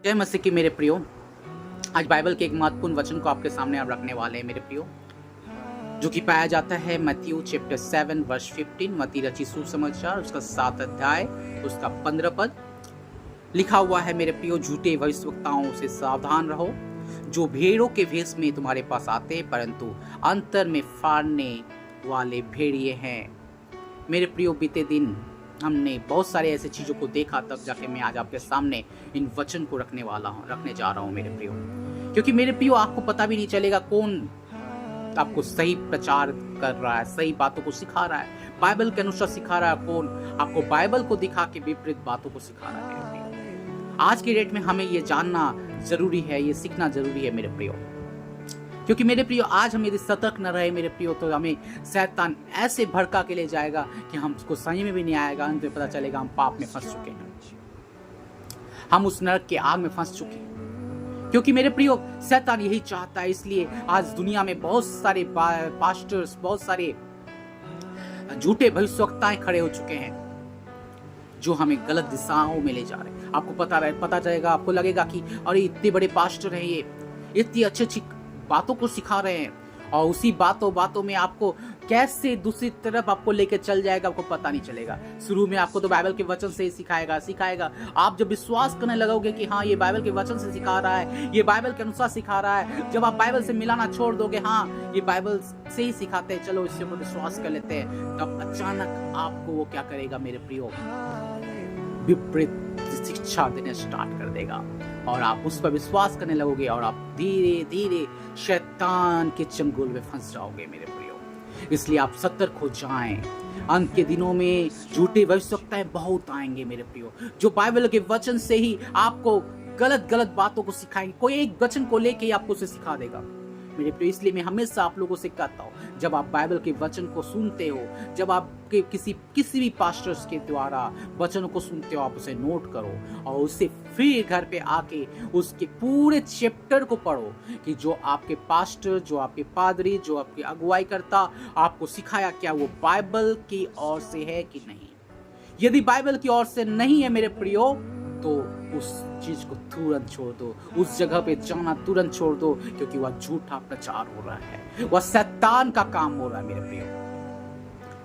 जय मसीह की मेरे प्रियो। आज बाइबल के एक महत्वपूर्ण वचन को आपके सामने आप रखने वाले हैं मेरे प्रियो, जो कि पाया जाता है मत्ती चैप्टर 7 वर्स 15। मत्ती रची सुसमाचार उसका 7 अध्याय उसका 15 पद लिखा हुआ है मेरे प्रियो, झूठे भविष्यवक्ताओं से सावधान रहो, जो भेड़ों के भेष में तुम्हारे पास आते हैं परंतु अंतर में फाड़ने वाले भेड़िए हैं। मेरे प्रियो, बीते दिन हमने बहुत सारे ऐसे चीज़ों को देखा, तब जाके मैं आज आपके सामने इन वचन को रखने जा रहा हूँ मेरे प्रियो। क्योंकि मेरे प्रियो, आपको पता भी नहीं चलेगा कौन आपको सही प्रचार कर रहा है, सही बातों को सिखा रहा है, बाइबल के अनुसार सिखा रहा है, कौन आपको बाइबल को दिखा के विपरीत बातों को सिखा रहा है मेरे प्रियो। आज के डेट में हमें ये जानना जरूरी है, ये सीखना जरूरी है मेरे प्रियो। क्योंकि मेरे प्रियो, आज हम यदि सतर्क न रहे मेरे प्रियो, तो हमें शैतान ऐसे भड़का के ले जाएगा कि हमको समझ में भी नहीं आएगा। अंत में पता चलेगा हम पाप में फंस चुके हैं, हम उस नरक के आग में फंस चुके हैं। क्योंकि मेरे प्रियो, शैतान यही चाहता है। इसलिए आज दुनिया में बहुत सारे पास्टर्स, बहुत सारे झूठे भविष्यवक्ताएं खड़े हो चुके हैं, जो हमें गलत दिशाओं में ले जा रहे हैं। आपको पता चलेगा, आपको लगेगा कि अरे इतने बड़े पास्टर हैं, ये इतनी अच्छी बातों को सिखा रहे हैं, और उसी बातों में आपको कैसे दूसरी तरफ आपको लेके चल जाएगा, आपको पता नहीं चलेगा। शुरू में आपको तो बाइबल के वचन से ही सिखाएगा। आप जब विश्वास करने लगोगे कि हाँ, ये बाइबल के वचन से सिखा रहा है, ये बाइबल के अनुसार सिखा रहा है, जब आप बाइबल से मिलाना छोड़ दोगे, हाँ ये बाइबल से ही सिखाते हैं, चलो इससे विश्वास कर लेते हैं, तब अचानक आपको वो क्या करेगा मेरे प्रियो, विपरीत शिक्षा देने स्टार्ट कर देगा, और आप उस पर विश्वास करने लगोगे, और आप धीरे धीरे शैतान के चंगुल में फंस जाओगे मेरे प्रियो। इसलिए आप सतर्क हो जाएं। अंत के दिनों में झूठे भविष्यवक्ताएं बहुत आएंगे मेरे प्रियो, जो बाइबल के वचन से ही आपको गलत बातों को सिखाएंगे। कोई एक वचन को लेके ही आपको उसे सिखा देगा मेरे प्रियो। इसलिए मैं हमेशा आप लोगों से कहता हूँ, जब आप बाइबल के वचन को सुनते हो, जब आप किसी भी पास्टर्स के द्वारा वचनों को सुनते हो, आप उसे नोट करो, और उससे फिर घर पे आके उसके पूरे चैप्टर को पढ़ो कि जो आपके पास्टर, जो आपके पादरी, जो आपकी अगुवाई करता आपको सिखाया, क्या वो बाइबल की ओर से है कि नहीं। यदि बाइबल की ओर से नहीं है मेरे प्रियो, तो उस चीज को तुरंत छोड़ दो, उस जगह पे जाना तुरंत छोड़ दो, क्योंकि वह झूठा प्रचार हो रहा है, वह शैतान का काम हो रहा है मेरे प्रियो।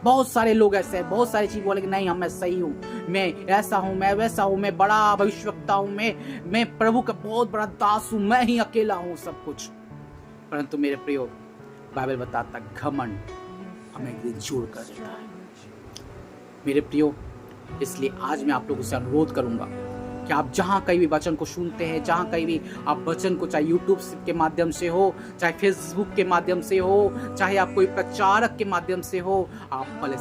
बहुत सारे लोग ऐसे हैं, बहुत सारी चीज बोलेंगे, नहीं मैं सही हूँ, मैं ऐसा हूँ, मैं वैसा हूँ, मैं बड़ा भविष्यवक्ता हूँ, मैं प्रभु का बहुत बड़ा दास हूँ, मैं ही अकेला हूँ सब कुछ। परंतु मेरे प्रियो, बाइबल बताता घमंड हमें जोड़ कर देता है मेरे प्रियो। इसलिए आज मैं आप लोगों से अनुरोध करूंगा कि आप जहाँ कहीं भी वचन को सुनते हैं, जहाँ कहीं भी आप वचन को, चाहे यूट्यूब के माध्यम से हो, चाहे फेसबुक के माध्यम से हो, चाहे आप कोई प्रचारक के माध्यम से हो, आप पहले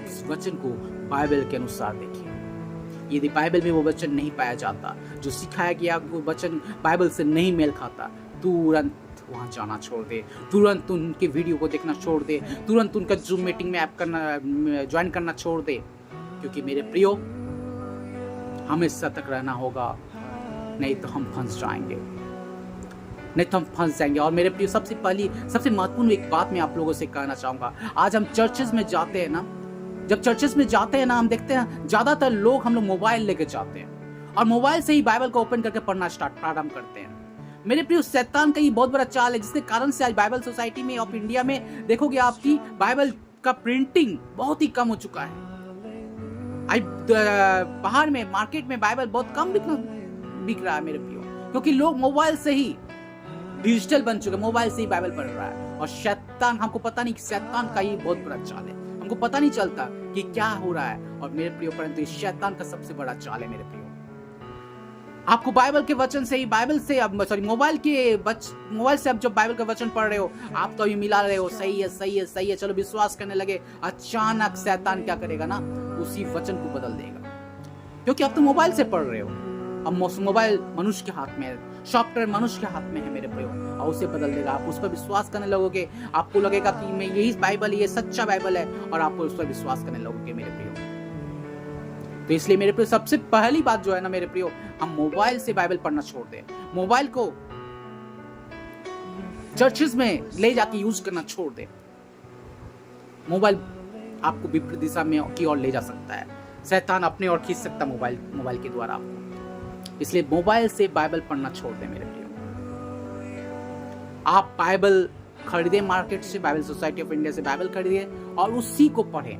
इस वचन को बाइबल के अनुसार देखिए। यदि बाइबल में वो वचन नहीं पाया जाता, जो सिखाया गया वो वचन बाइबल से नहीं मेल खाता, तुरंत वहाँ जाना छोड़ दे, तुरंत उनके वीडियो को देखना छोड़ दे, तुरंत उनका जूम मीटिंग में ऐप ज्वाइन करना छोड़ दे। क्योंकि मेरे प्रियो, हमें सतर्क रहना होगा, नहीं तो हम फंस जाएंगे। और मेरे प्रियो, सबसे महत्वपूर्ण एक बात मैं आप लोगों से कहना चाहूंगा। आज हम चर्चेस में जाते हैं ना, जब चर्चेस में जाते हैं ना, हम देखते हैं ज्यादातर लोग हम लोग मोबाइल लेके जाते हैं, और मोबाइल से ही बाइबल को ओपन करके पढ़ना प्रारंभ करते हैं। मेरे प्रियो, शैतान का ये बहुत बड़ा चाल है, जिसके कारण से आज बाइबल सोसाइटी में ऑफ इंडिया में देखोगे आपकी बाइबल का प्रिंटिंग बहुत ही कम हो चुका है। बाहर में मार्केट में बाइबल बहुत कम बिक रहा है मेरे प्रियो, क्योंकि लोग मोबाइल से ही डिजिटल बन चुके, मोबाइल से ही बाइबल पढ़ रहा है। और शैतान, हमको पता नहीं कि शैतान का ये बहुत बड़ा चाल है, हमको पता नहीं चलता कि क्या हो रहा है। और मेरे प्रियो, परंतु ये शैतान का सबसे बड़ा चाल है मेरे प्रियो। आपको बाइबल के वचन से ही, मोबाइल से अब जब बाइबल का वचन पढ़ रहे हो, आप तो अभी मिला रहे हो, सही है, चलो विश्वास करने लगे, अचानक शैतान क्या करेगा ना, उसी वचन को बदल देगा। क्योंकि आप तो मोबाइल से पढ़ रहे हो, अब मोबाइल मनुष्य के हाथ में है, सॉफ्टवेयर मनुष्य के हाथ में है मेरे प्रियो, और उसे बदल देगा। आप उस पर विश्वास करने लगोगे, आपको लगेगा कि मैं यही बाइबल, ये सच्चा बाइबल है, और आप उस पर विश्वास करने लगोगे मेरे प्रियो। तो इसलिए मेरे प्रियो, सबसे पहली बात जो है ना मेरे प्रियो, हम मोबाइल से बाइबल पढ़ना छोड़ दें, मोबाइल को चर्चेस में ले जाके यूज करना छोड़ दें। मोबाइल आपको विपरीत दिशा में की ओर ले जा सकता है, शैतान अपने ओर खींच सकता मोबाइल के द्वारा आपको। इसलिए मोबाइल से बाइबल पढ़ना छोड़ दें मेरे प्रियो। आप बाइबल खरीदे मार्केट से, बाइबल सोसाइटी ऑफ इंडिया से बाइबल खरीदिए और उसी को पढ़ें,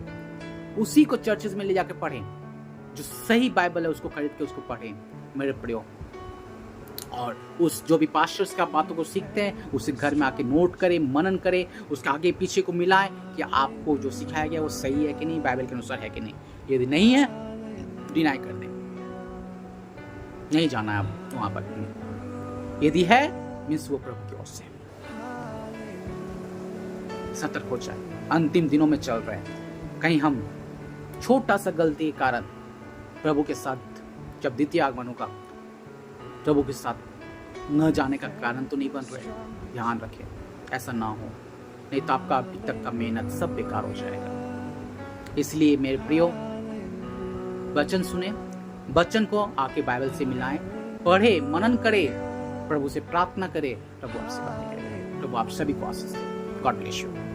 उसी को चर्चेस में ले जाके पढ़ें। जो सही बाइबल है उसको खरीद के उसको पढ़ें मेरे प्रियो। और उस जो भी पास्टर्स का बातों को सीखते हैं उसे घर में आके नोट करें, मनन करें, उसके आगे पीछे को मिलाएं कि आपको जो सिखाया गया वो सही है कि नहीं, बाइबल के अनुसार है कि नहीं। यदि नहीं है डिनाई कर दें, नहीं जाना है आप वहां पर। यदि है मीन्स वो प्रभु की ओर से। सतर्क हो जाए, अंतिम दिनों में चल रहे हैं, कहीं हम छोटा सा गलती के कारण प्रभु के साथ जब द्वितीय आगमन होगा प्रभु के साथ न जाने का कारण तो नहीं बन रहे। ध्यान रखें ऐसा ना हो, नहीं तो आपका अभी तक का मेहनत सब बेकार हो जाएगा। इसलिए मेरे प्रियो वचन सुने, वचन को आके बाइबल से मिलाएं, पढ़े, मनन करे, प्रभु से प्रार्थना करे, प्रभु आपसे बातें करेगा। प्रभु आप सभी को आशीष दे। God bless you.